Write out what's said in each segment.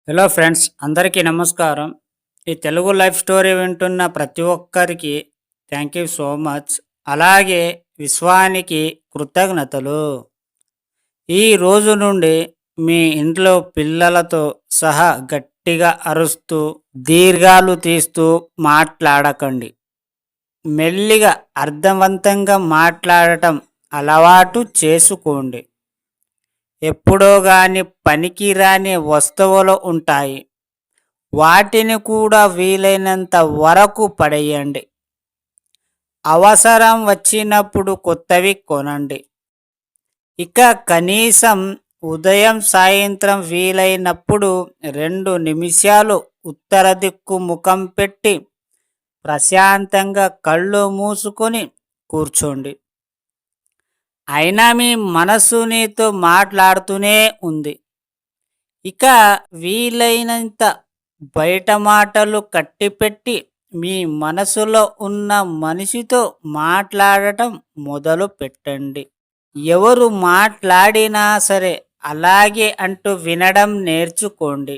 Hello friends, అందరికీ నమస్కారం. ఈ తెలుగు లైఫ్ స్టోరీ వింటున్న ప్రతి ఒక్కరికి థ్యాంక్ యూ సో మచ్. అలాగే విశ్వానికి కృతజ్ఞతలు. ఈ రోజు నుండి మీ ఇంట్లో పిల్లలతో సహా గట్టిగా అరుస్తూ, దీర్ఘాలు తీస్తూ మాట్లాడకండి. మెల్లిగా అర్థవంతంగా మాట్లాడటం అలవాటు చేసుకోండి. ఎప్పుడో గాని పనికిరాని వస్తువులు ఉంటాయి. వాటిని కూడా వీలైనంత వరకు పడేయండి. అవసరం వచ్చినప్పుడు కొత్తవి కొనండి. ఇక కనీసం ఉదయం, సాయంత్రం వీలైనప్పుడు 2 నిమిషాలు ఉత్తర దిక్కు ముఖం పెట్టి ప్రశాంతంగా కళ్ళు మూసుకొని కూర్చోండి. అయినా మీ మనసు నీతో మాట్లాడుతూనే ఉంది. ఇక వీలైనంత బయట మాటలు కట్టిపెట్టి మీ మనసులో ఉన్న మనిషితో మాట్లాడటం మొదలు పెట్టండి. ఎవరు మాట్లాడినా సరే అలాగే అంటూ వినడం నేర్చుకోండి.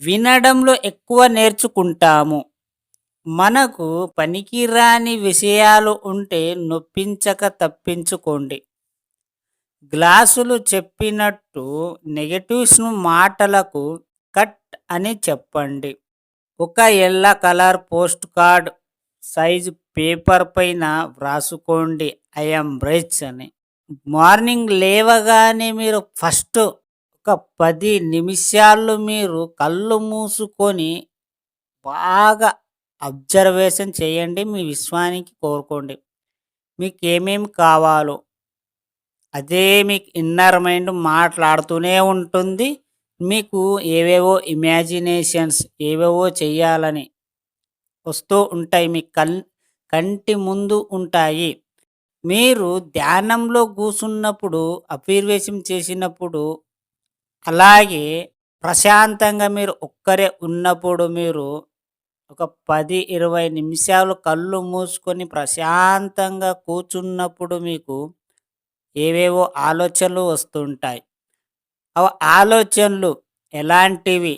వినడంలో ఎక్కువ నేర్చుకుంటాము. మనకు పనికిరాని విషయాలు ఉంటే నొప్పించక తప్పించుకోండి. గ్లాసులు చెప్పినట్టు నెగటివ్స్ను మాటలకు కట్ అని చెప్పండి. ఒక ఎల్ల colour post card size paper పైన వ్రాసుకోండి, ఐఎమ్ రిచ్ అని. మార్నింగ్ లేవగానే మీరు ఫస్ట్ ఒక 10 నిమిషాలు మీరు కళ్ళు మూసుకొని బాగా అబ్జర్వేషన్ చేయండి. మీ విశ్వానికి కోరుకోండి. మీకు ఏమేమి కావాలో అదే మీకు ఇన్నర్ మైండ్ మాట్లాడుతూనే ఉంటుంది. మీకు ఏవేవో ఇమాజినేషన్స్ ఏవేవో చెయ్యాలని వస్తూ ఉంటాయి. మీ కంటి ముందు ఉంటాయి. మీరు ధ్యానంలో కూసున్నప్పుడు, అఫర్మేషన్ చేసినప్పుడు, అలాగే ప్రశాంతంగా మీరు ఒక్కరే ఉన్నప్పుడు మీరు ఒక 10, 20 నిమిషాలు కళ్ళు మూసుకొని ప్రశాంతంగా కూర్చున్నప్పుడు మీకు ఏవేవో ఆలోచనలు వస్తుంటాయి. ఆ ఆలోచనలు ఎలాంటివి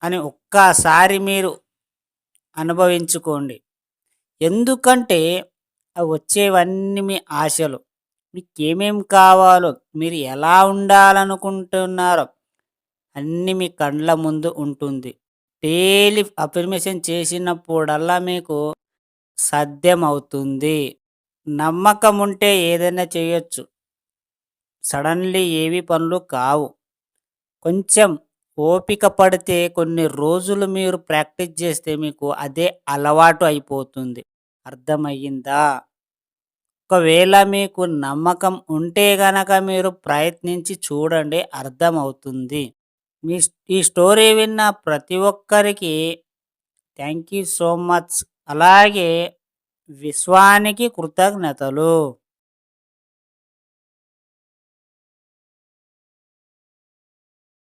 అని ఒక్కసారి మీరు అనుభవించుకోండి. ఎందుకంటే అవి వచ్చేవన్నీ మీ ఆశలు. మీకేమేం కావాలో, మీరు ఎలా ఉండాలనుకుంటున్నారో అన్నీ మీ కండ్ల ముందు ఉంటుంది. డైలీ అఫర్మేషన్ చేసినప్పుడల్లా మీకు సాధ్యమవుతుంది. నమ్మకం ఉంటే ఏదైనా చేయొచ్చు. సడన్లీ ఏవి పనులు కావు. కొంచెం ఓపిక పడితే కొన్ని రోజులు మీరు ప్రాక్టీస్ చేస్తే మీకు అదే అలవాటు అయిపోతుంది. అర్థమయ్యిందా? ఒకవేళ మీకు నమ్మకం ఉంటే గనక మీరు ప్రయత్నించి చూడండి, అర్థమవుతుంది. మీ ఈ స్టోరీ విన్న ప్రతి ఒక్కరికి థ్యాంక్ యూ సో మచ్. అలాగే విశ్వానికి కృతజ్ఞతలు.